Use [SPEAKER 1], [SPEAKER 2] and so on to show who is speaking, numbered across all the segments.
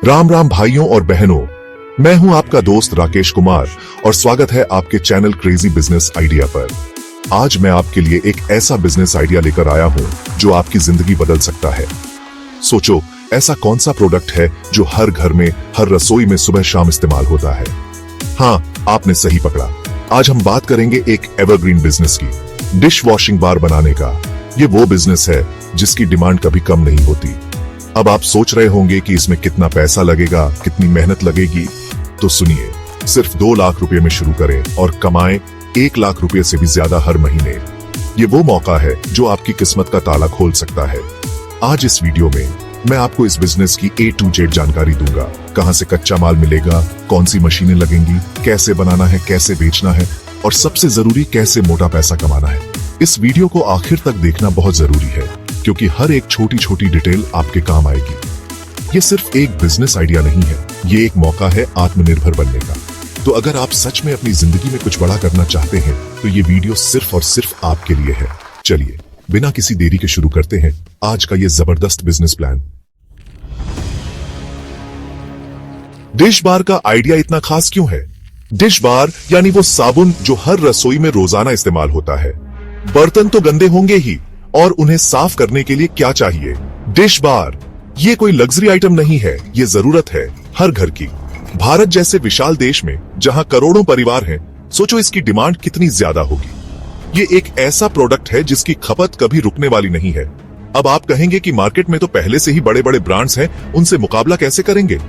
[SPEAKER 1] राम राम भाइयों और बहनों, मैं हूं आपका दोस्त राकेश कुमार और स्वागत है आपके चैनल क्रेजी बिजनेस आइडिया पर। आज मैं आपके लिए एक ऐसा बिजनेस आइडिया लेकर आया हूं जो आपकी जिंदगी बदल सकता है। सोचो, ऐसा कौन सा प्रोडक्ट है जो हर घर में, हर रसोई में सुबह शाम इस्तेमाल होता है। हाँ, आपने सही पकड़ा। आज हम बात करेंगे एक एवरग्रीन बिजनेस की, डिश वॉशिंग बार बनाने का। ये वो बिजनेस है जिसकी डिमांड कभी कम नहीं होती। अब आप सोच रहे होंगे कि इसमें कितना पैसा लगेगा, कितनी मेहनत लगेगी। तो सुनिए, सिर्फ 2 लाख रुपए में शुरू करें और कमाएं 1 लाख रुपए से भी ज्यादा हर महीने। ये वो मौका है जो आपकी किस्मत का ताला खोल सकता है। आज इस वीडियो में मैं आपको इस बिजनेस की A to Z जानकारी दूंगा। कहां से कच्चा माल मिलेगा, कौन सी मशीनें लगेंगी, कैसे बनाना है, कैसे बेचना है और सबसे जरूरी कैसे मोटा पैसा कमाना है। इस वीडियो को आखिर तक देखना बहुत जरूरी है क्योंकि हर एक छोटी छोटी डिटेल आपके काम आएगी। ये सिर्फ एक बिजनेस आइडिया नहीं है, ये एक मौका है आत्मनिर्भर बनने का। तो अगर आप सच में अपनी जिंदगी में कुछ बड़ा करना चाहते हैं तो ये वीडियो सिर्फ और सिर्फ आपके लिए है। चलिए बिना किसी देरी के शुरू करते हैं आज का ये जबरदस्त बिजनेस प्लान। डिश बार का आइडिया इतना खास क्यों है? डिश बार यानी वो साबुन जो हर रसोई में रोजाना इस्तेमाल होता है। बर्तन तो गंदे होंगे ही, और उन्हें साफ करने के लिए क्या चाहिए? डिश बार। ये कोई लग्जरी आइटम नहीं है, ये जरूरत है हर घर की। भारत जैसे विशाल देश में जहां करोड़ों परिवार हैं, सोचो इसकी डिमांड कितनी ज्यादा होगी। ये एक ऐसा प्रोडक्ट है जिसकी खपत कभी रुकने वाली नहीं है। अब आप कहेंगे कि मार्केट में तो पहले से ही बड़े बड़े ब्रांड्स हैं, उनसे मुकाबला कैसे करेंगे?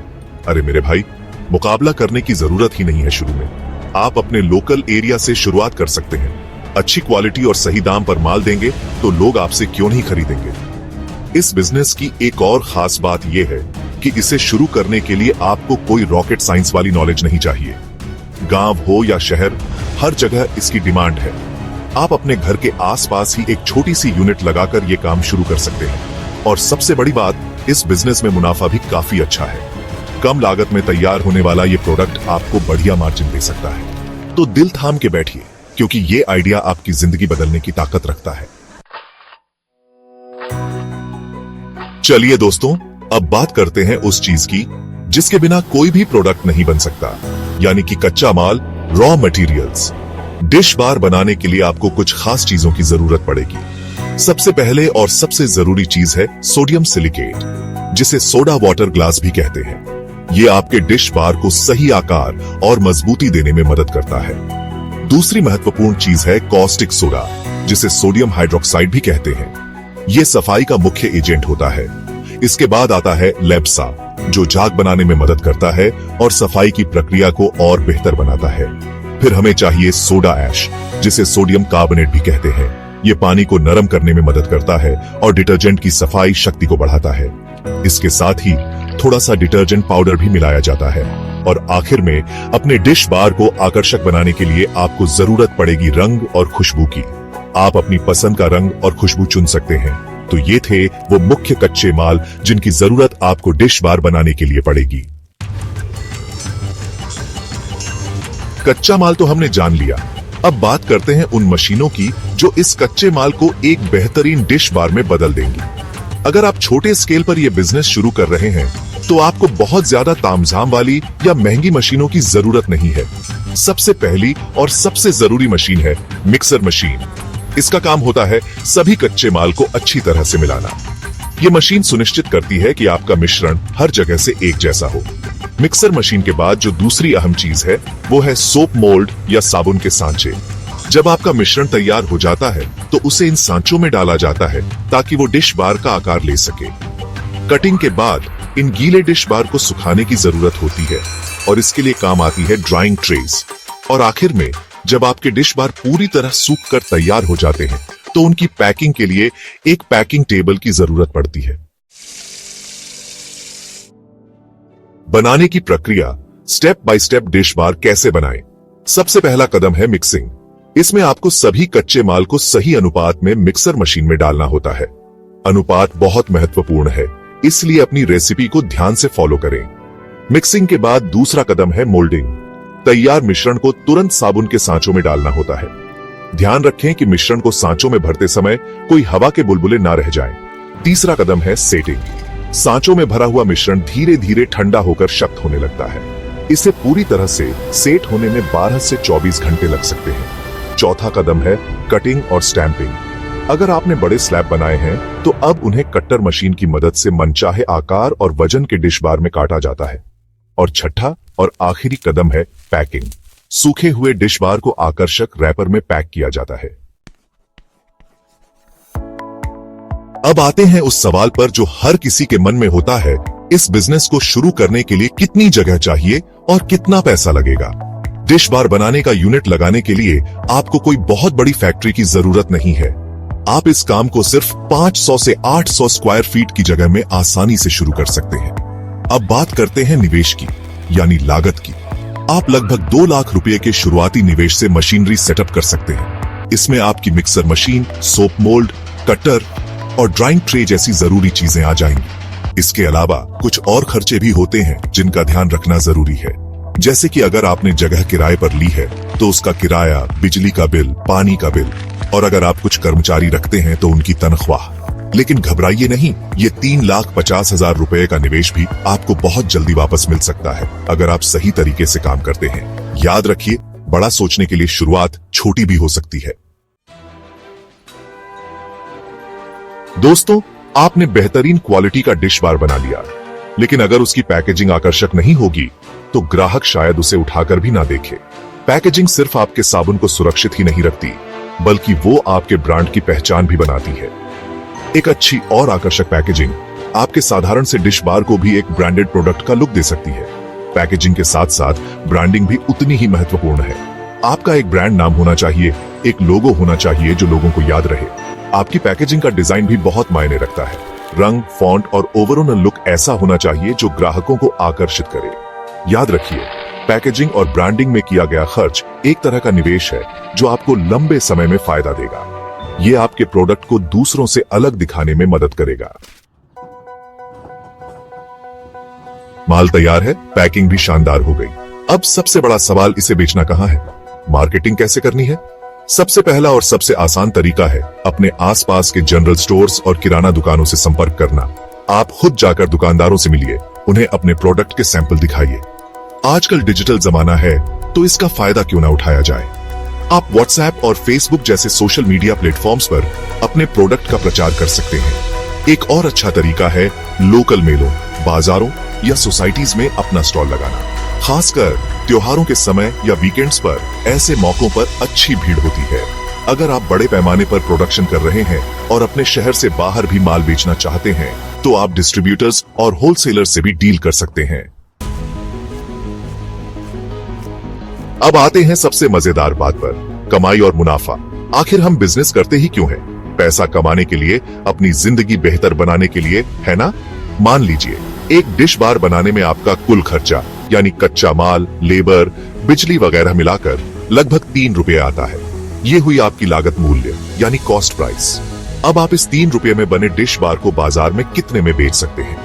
[SPEAKER 1] अरे मेरे भाई, मुकाबला करने की जरूरत ही नहीं है। शुरू में आप अपने लोकल एरिया से शुरुआत कर सकते हैं। अच्छी क्वालिटी और सही दाम पर माल देंगे तो लोग आपसे क्यों नहीं खरीदेंगे। इस बिजनेस की एक और खास बात यह है कि इसे शुरू करने के लिए आपको कोई रॉकेट साइंस वाली नॉलेज नहीं चाहिए। गांव हो या शहर, हर जगह इसकी डिमांड है। आप अपने घर के आसपास ही एक छोटी सी यूनिट लगाकर यह काम शुरू कर सकते हैं। और सबसे बड़ी बात, इस बिजनेस में मुनाफा भी काफी अच्छा है। कम लागत में तैयार होने वाला ये प्रोडक्ट आपको बढ़िया मार्जिन दे सकता है। तो दिल थाम के बैठिए क्योंकि ये आइडिया आपकी जिंदगी बदलने की ताकत रखता है। चलिए दोस्तों, अब बात करते हैं उस चीज की जिसके बिना कोई भी प्रोडक्ट नहीं बन सकता, यानी कि कच्चा माल, रॉ मटेरियल्स। डिश बार बनाने के लिए आपको कुछ खास चीजों की जरूरत पड़ेगी। सबसे पहले और सबसे जरूरी चीज है सोडियम सिलिकेट, जिसे सोडा वाटर ग्लास भी कहते हैं। ये आपके डिश बार को सही आकार और मजबूती देने में मदद करता है। दूसरी महत्वपूर्ण चीज है कॉस्टिक सोडा, जिसे सोडियम हाइड्रोक्साइड भी कहते हैं। ये सफाई का मुख्य एजेंट होता है। इसके बाद आता है लेप्सा, जो झाग बनाने में मदद करता है और सफाई की प्रक्रिया को और बेहतर बनाता है। फिर हमें चाहिए सोडा ऐश, जिसे सोडियम कार्बोनेट भी कहते हैं। ये पानी को नरम करने में मदद करता है और डिटर्जेंट की सफाई शक्ति को बढ़ाता है। इसके साथ ही थोड़ा सा डिटर्जेंट पाउडर भी मिलाया जाता है। और आखिर में अपने डिश बार को आकर्षक बनाने के लिए आपको जरूरत पड़ेगी रंग और खुशबू की। आप अपनी पसंद का रंग और खुशबू चुन सकते हैं। तो ये थे वो मुख्य कच्चे माल जिनकी जरूरत आपको डिश बार बनाने के लिए पड़ेगी। कच्चा माल तो हमने जान लिया, अब बात करते हैं उन मशीनों की जो इस कच्चे माल को एक बेहतरीन डिश बार में बदल देंगी। अगर आप छोटे स्केल पर यह बिजनेस शुरू कर रहे हैं तो आपको बहुत ज्यादा तामझाम वाली या महंगी मशीनों की जरूरत नहीं है। सबसे पहली और सबसे जरूरी मशीन है मिक्सर मशीन। इसका काम होता है सभी कच्चे माल को अच्छी तरह से मिलाना। ये मशीन सुनिश्चित करती है कि आपका मिश्रण हर जगह से एक जैसा हो। मिक्सर मशीन के बाद जो दूसरी अहम चीज है वो है सोप मोल्ड या साबुन के सांचे। जब आपका मिश्रण तैयार हो जाता है तो उसे इन सांचों में डाला जाता है ताकि वो डिश बार का आकार ले सके। कटिंग के बाद इन गीले डिश बार को सुखाने की जरूरत होती है और इसके लिए काम आती है ड्राइंग ट्रेस। और आखिर में जब आपके डिश बार पूरी तरह सूख कर तैयार हो जाते हैं तो उनकी पैकिंग के लिए एक पैकिंग टेबल की जरूरत पड़ती है। बनाने की प्रक्रिया, स्टेप बाय स्टेप डिश बार कैसे बनाएं? सबसे पहला कदम है मिक्सिंग। इसमें आपको सभी कच्चे माल को सही अनुपात में मिक्सर मशीन में डालना होता है। अनुपात बहुत महत्वपूर्ण है, इसलिए अपनी रेसिपी को ध्यान से फॉलो करें। मिक्सिंग के बाद दूसरा कदम है मोल्डिंग। तैयार मिश्रण को तुरंत साबुन के सांचों में डालना होता है। ध्यान रखें कि मिश्रण को सांचों में भरते समय कोई हवा के बुलबुले ना रह जाएं। तीसरा कदम है सेटिंग। सांचों में भरा हुआ मिश्रण धीरे धीरे ठंडा होकर शक्त होने लगता है। इसे पूरी तरह से सेट होने में 12 से 24 घंटे लग सकते हैं। चौथा कदम है कटिंग और स्टैंपिंग। अगर आपने बड़े स्लैब बनाए हैं तो अब उन्हें कट्टर मशीन की मदद से मनचाहे आकार और वजन के डिश बार में काटा जाता है। और छठा और आखिरी कदम है पैकिंग। सूखे हुए डिश बार को आकर्षक रैपर में पैक किया जाता है। अब आते हैं उस सवाल पर जो हर किसी के मन में होता है, इस बिजनेस को शुरू करने के लिए कितनी जगह चाहिए और कितना पैसा लगेगा। डिश बार बनाने का यूनिट लगाने के लिए आपको कोई बहुत बड़ी फैक्ट्री की जरूरत नहीं है। आप इस काम को सिर्फ 500 से 800 स्क्वायर फीट की जगह में आसानी से शुरू कर सकते हैं। अब बात करते हैं निवेश की, यानी लागत की। आप लगभग 2 लाख रुपए के शुरुआती निवेश से मशीनरी सेटअप कर सकते हैं। इसमें आपकी mixer machine, soap mould, cutter और ड्राइंग ट्रे जैसी जरूरी चीजें आ जाएंगी। इसके अलावा कुछ और खर्चे भी होते हैं जिनका ध्यान रखना जरूरी है। जैसे कि अगर आपने जगह किराए पर ली है तो उसका किराया, बिजली का बिल, पानी का बिल, और अगर आप कुछ कर्मचारी रखते हैं तो उनकी तनख्वाह। लेकिन घबराइए नहीं, ये 3,50,000 रुपए का निवेश भी आपको बहुत जल्दी वापस मिल सकता है अगर आप सही तरीके से काम करते हैं। याद रखिए, बड़ा सोचने के लिए शुरुआत छोटी भी हो सकती है। दोस्तों, आपने बेहतरीन क्वालिटी का डिश बार बना लिया, लेकिन अगर उसकी पैकेजिंग आकर्षक नहीं होगी तो ग्राहक शायद उसे उठाकर भी ना देखे। पैकेजिंग सिर्फ आपके साबुन को सुरक्षित ही नहीं रखती, बल्कि वो आपके ब्रांड की पहचान भी बनाती है। एक अच्छी और आकर्षक पैकेजिंग आपके साधारण से डिश बार को भी एक ब्रांडेड प्रोडक्ट का लुक दे सकती है। पैकेजिंग के साथ साथ ब्रांडिंग भी उतनी ही महत्वपूर्ण है। आपका एक ब्रांड नाम होना चाहिए, एक लोगो होना चाहिए जो लोगों को याद रहे। आपकी पैकेजिंग का डिजाइन भी बहुत मायने रखता है। रंग, फॉन्ट और ओवरऑल लुक ऐसा होना चाहिए जो ग्राहकों को आकर्षित करे। याद रखिए, पैकेजिंग और ब्रांडिंग में किया गया खर्च एक तरह का निवेश है जो आपको लंबे समय में फायदा देगा। ये आपके प्रोडक्ट को दूसरों से अलग दिखाने में मदद करेगा। माल तैयार है, पैकिंग भी शानदार हो गई। अब सबसे बड़ा सवाल, इसे बेचना कहां है? मार्केटिंग कैसे करनी है? सबसे पहला और सबसे आसान तरीका है अपने आसपास के जनरल स्टोर्स और किराना दुकानों से संपर्क करना। आप खुद जाकर दुकानदारों से मिलिए, उन्हें अपने प्रोडक्ट के सैंपल दिखाइए। आजकल डिजिटल जमाना है, तो इसका फायदा क्यों ना उठाया जाए। आप व्हाट्सएप और फेसबुक जैसे सोशल मीडिया प्लेटफॉर्म्स पर अपने प्रोडक्ट का प्रचार कर सकते हैं। एक और अच्छा तरीका है लोकल मेलों, बाजारों या सोसाइटीज में अपना स्टॉल लगाना। खासकर त्योहारों के समय या वीकेंड्स पर ऐसे मौकों पर अच्छी भीड़ होती है। अगर आप बड़े पैमाने पर प्रोडक्शन कर रहे हैं और अपने शहर से बाहर भी माल बेचना चाहते हैं, तो आप डिस्ट्रीब्यूटर्स और होलसेलर से भी डील कर सकते हैं। अब आते हैं सबसे मजेदार बात पर, कमाई और मुनाफा। आखिर हम बिजनेस करते ही क्यों हैं? पैसा कमाने के लिए, अपनी जिंदगी बेहतर बनाने के लिए, है ना? मान लीजिए एक डिश बार बनाने में आपका कुल खर्चा यानी कच्चा माल, लेबर, बिजली वगैरह मिलाकर लगभग 3 रुपए आता है। ये हुई आपकी लागत मूल्य यानी कॉस्ट प्राइस। अब आप इस 3 रुपए में बने डिश बार को बाजार में कितने में बेच सकते हैं?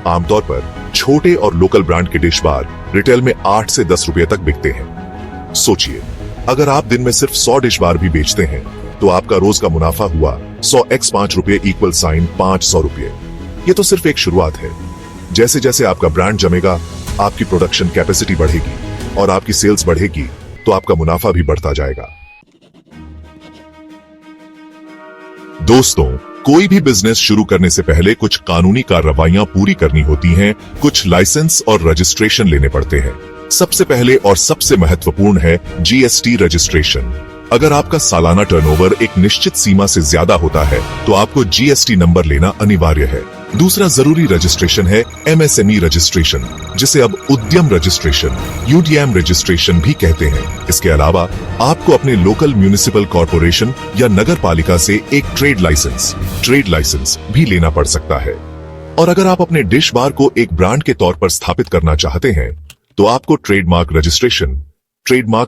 [SPEAKER 1] आमतौर पर छोटे और लोकल ब्रांड के डिश बार रिटेल में 8 से 10 रुपए तक बिकते हैं। सोचिए, अगर आप दिन में सिर्फ 100 डिश बार भी बेचते हैं तो आपका रोज का मुनाफा हुआ 100 x 5 रुपए = 500 रुपए। ये तो सिर्फ एक शुरुआत है। जैसे जैसे आपका ब्रांड जमेगा, आपकी प्रोडक्शन कैपेसिटी बढ़ेगी और आपकी सेल्स बढ़ेगी, तो आपका मुनाफा भी बढ़ता जाएगा। दोस्तों, कोई भी बिजनेस शुरू करने से पहले कुछ कानूनी कार्रवाइयां पूरी करनी होती हैं, कुछ लाइसेंस और रजिस्ट्रेशन लेने पड़ते हैं। सबसे पहले और सबसे महत्वपूर्ण है जीएसटी रजिस्ट्रेशन। अगर आपका सालाना टर्नओवर एक निश्चित सीमा से ज्यादा होता है तो आपको जीएसटी नंबर लेना अनिवार्य है। दूसरा जरूरी रजिस्ट्रेशन है एमएसएमई रजिस्ट्रेशन, जिसे अब उद्यम रजिस्ट्रेशन, यूडीएम रजिस्ट्रेशन भी कहते हैं। इसके अलावा आपको अपने लोकल म्युनिसिपल कॉर्पोरेशन या नगर पालिका से एक ट्रेड लाइसेंस भी लेना पड़ सकता है। और अगर आप अपने डिश बार को एक ब्रांड के तौर पर स्थापित करना चाहते हैं तो आपको ट्रेडमार्क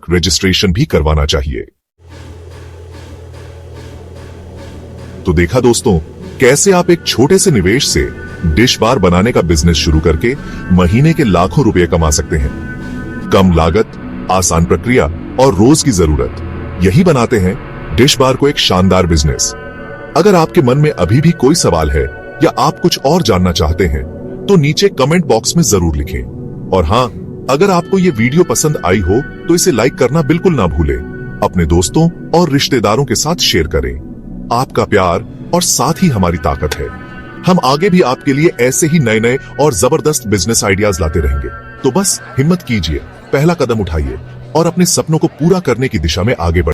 [SPEAKER 1] रजिस्ट्रेशन भी करवाना चाहिए। तो देखा दोस्तों, कैसे आप एक छोटे से निवेश से डिश बार बनाने का बिजनेस शुरू करके महीने के लाखों रुपए कमा सकते हैं। कम लागत, आसान प्रक्रिया और रोज की जरूरत, यही बनाते हैं डिश बार को एक शानदार बिजनेस। अगर आपके मन में अभी भी कोई सवाल है या आप कुछ और जानना चाहते हैं तो नीचे कमेंट बॉक्स में जरूर लिखें। और हाँ, अगर आपको ये वीडियो पसंद आई हो तो इसे लाइक करना बिल्कुल ना भूलें। अपने दोस्तों और रिश्तेदारों के साथ शेयर करें। आपका प्यार और साथ ही हमारी ताकत है। हम आगे भी आपके लिए ऐसे ही नए नए और जबरदस्त बिजनेस आइडियाज लाते रहेंगे। तो बस हिम्मत कीजिए, पहला कदम उठाइए और अपने सपनों को पूरा करने की दिशा में आगे बढ़िए।